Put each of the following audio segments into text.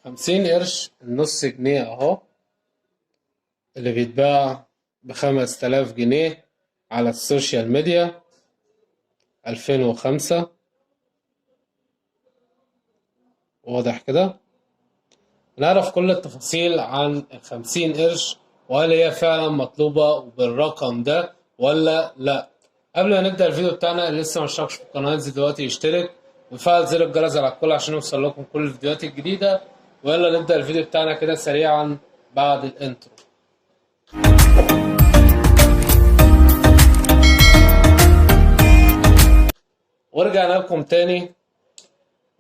50 قرش النص جنيه اهو، اللي بيتباع ب5000 جنيه على السوشيال ميديا 2005. واضح كده؟ نعرف كل التفاصيل عن ال50 قرش، وهل هي فعلا مطلوبة بالرقم ده ولا لا. قبل ما نبدأ الفيديو بتاعنا، اللي لسه مشتركش في القناة ينزل دلوقتي يشترك ويفعل زر الجرس على الكل عشان يوصل لكم كل الفيديوهات الجديدة. ويلا نبدأ الفيديو بتاعنا كده سريعا بعد الانترو. ورجعنا لكم تاني.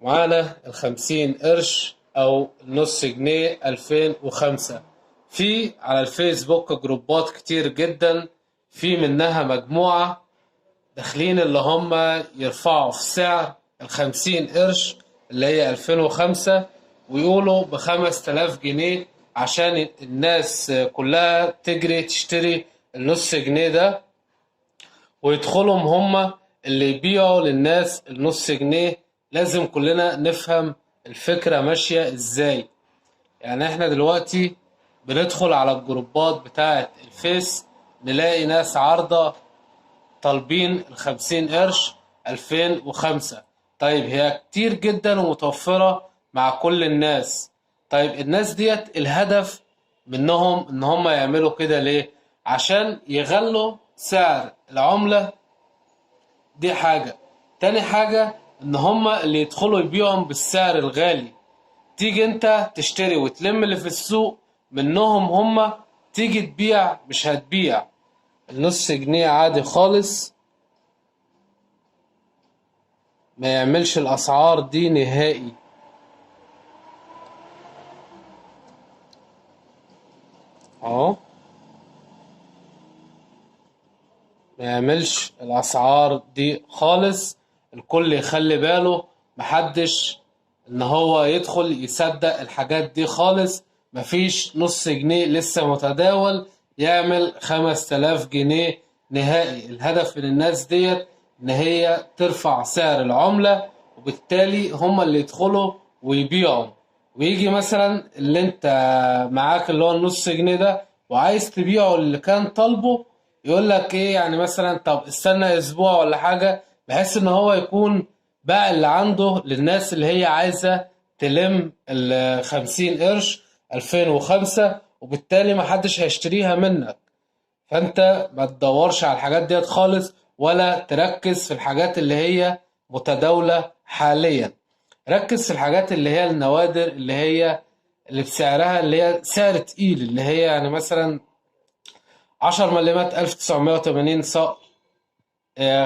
معانا ال50 قرش او نص جنيه 2005. في على الفيسبوك جروبات كتير جدا، في منها مجموعة داخلين اللي هم يرفعوا في سعر ال50 قرش اللي هي 2005، ويقولوا ب5000 جنيه عشان الناس كلها تجري تشتري النص جنيه ده، ويدخلهم هم اللي يبيعوا للناس النص جنيه. لازم كلنا نفهم الفكرة ماشية ازاي. يعني احنا دلوقتي بندخل على الجروبات بتاعة الفيس، نلاقي ناس عارضة طالبين ال50 قرش 2005. طيب هي كتير جدا ومتوفرة مع كل الناس. طيب الناس ديت الهدف منهم ان هم يعملوا كده ليه؟ عشان يغلوا سعر العملة. دي حاجة. تاني حاجة ان هم اللي يدخلوا يبيعهم بالسعر الغالي، تيجي انت تشتري وتلم اللي في السوق منهم، هم تيجي تبيع مش هتبيع النص جنيه عادي خالص. ما يعملش الاسعار دي نهائي. اهو ما يعملش الاسعار دي خالص. الكل يخلي باله، محدش ان هو يدخل يصدق الحاجات دي خالص. مفيش نص جنيه لسه متداول يعمل 5000 جنيه نهائي. الهدف من الناس ديت ان هي ترفع سعر العملة، وبالتالي هم اللي يدخلوا ويبيعوا. ويجي مثلا اللي انت معاك اللي هو النص جنيه ده وعايز تبيعه اللي كان طالبه، يقول لك ايه يعني مثلا طب استنى اسبوع ولا حاجة، بحيث ان هو يكون باع اللي عنده للناس اللي هي عايزة تلم ال50 قرش 2005، وبالتالي محدش هيشتريها منك. فانت ما تدورش على الحاجات ديت خالص، ولا تركز في الحاجات اللي هي متداولة حاليا. ركز في الحاجات اللي هي النوادر، اللي بسعرها اللي هي سعر تقيل، اللي هي يعني مثلا 10 مليمات 1980 صقر،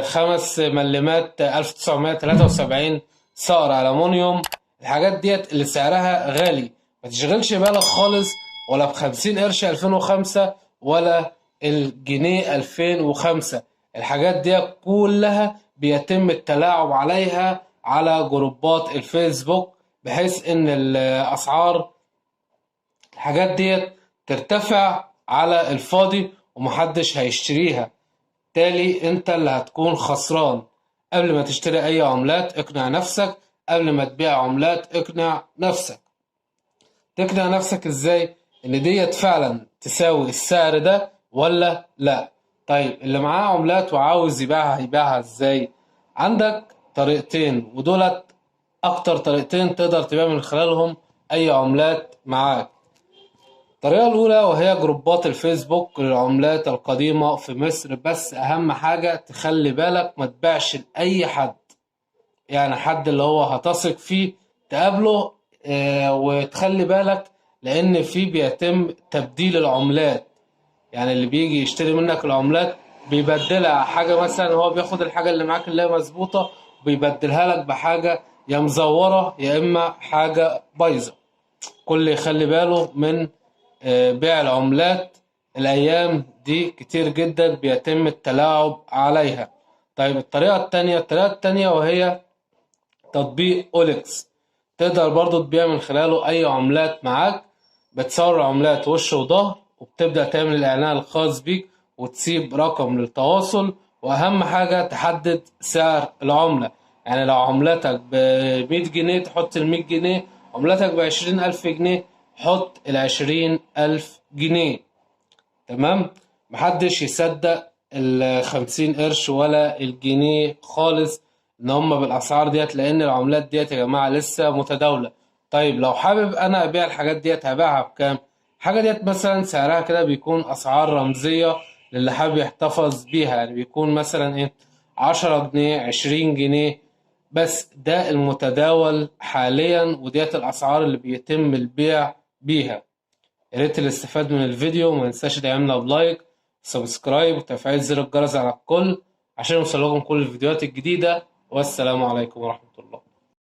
5 مليمات 1973 صقر ألمونيوم. الحاجات ديت اللي سعرها غالي. ما تشغلش بالك خالص ولا ب50 قرش 2005 ولا الجنيه 2005. الحاجات ديت كلها بيتم التلاعب عليها على جروبات الفيسبوك، بحيث ان الاسعار الحاجات ديت ترتفع على الفاضي ومحدش هيشتريها. بالتالي انت اللي هتكون خسران. قبل ما تشتري اي عملات اقنع نفسك، قبل ما تبيع عملات اقنع نفسك. تقنع نفسك ازاي ان ديت فعلا تساوي السعر ده ولا لا؟ طيب اللي معاه عملات وعاوز يبيعها هيبيعها ازاي؟ عندك طريقتين، ودولت اكتر طريقتين تقدر تبيع من خلالهم اي عملات معاك. الطريقة الأولى وهي جروبات الفيسبوك للعملات القديمة في مصر، بس أهم حاجة تخلي بالك ما تبيعش لأي حد. يعني حد اللي هو هتثق فيه تقابله، وتخلي بالك لأن فيه بيتم تبديل العملات. يعني اللي بيجي يشتري منك العملات بيبدلها حاجة، مثلا هو بياخد الحاجة اللي معاك اللي هي مظبوطة وبيبدلها لك بحاجة يا مزورة يا إما حاجة بايظة. كل يخلي باله من بيع العملات. الأيام دي كتير جدا بيتم التلاعب عليها. طيب الطريقة التانية وهي تطبيق أوليكس. تقدر برضو تبيع من خلاله أي عملات معاك. بتصور العملات وش وظهر، وبتبدأ تعمل الإعلان الخاص بيك وتسيب رقم للتواصل. وأهم حاجة تحدد سعر العملة. يعني لو عملتك ب100 جنيه تحط ال100 جنيه، عملتك ب20,000 جنيه، حط ال20,000 جنيه. تمام. محدش يصدق ال50 قرش ولا الجنيه خالص ان هما بالاسعار ديت، لان العملات ديت يا جماعة لسه متداولة. طيب لو حابب انا ابيع الحاجات ديت هبيعها بكام؟ الحاجة ديت مثلا سعرها كده بيكون اسعار رمزية للي حابب يحتفظ بيها، يعني بيكون مثلا ايه، 10 جنيه، 20 جنيه. بس ده المتداول حاليا، وديت الاسعار اللي بيتم البيع بيها. يا ريت اللي استفاد من الفيديو ما ينساش يدعمنا بلايك، سبسكرايب، وتفعيل زر الجرس على الكل عشان يوصل لكم كل الفيديوهات الجديدة. والسلام عليكم ورحمة الله.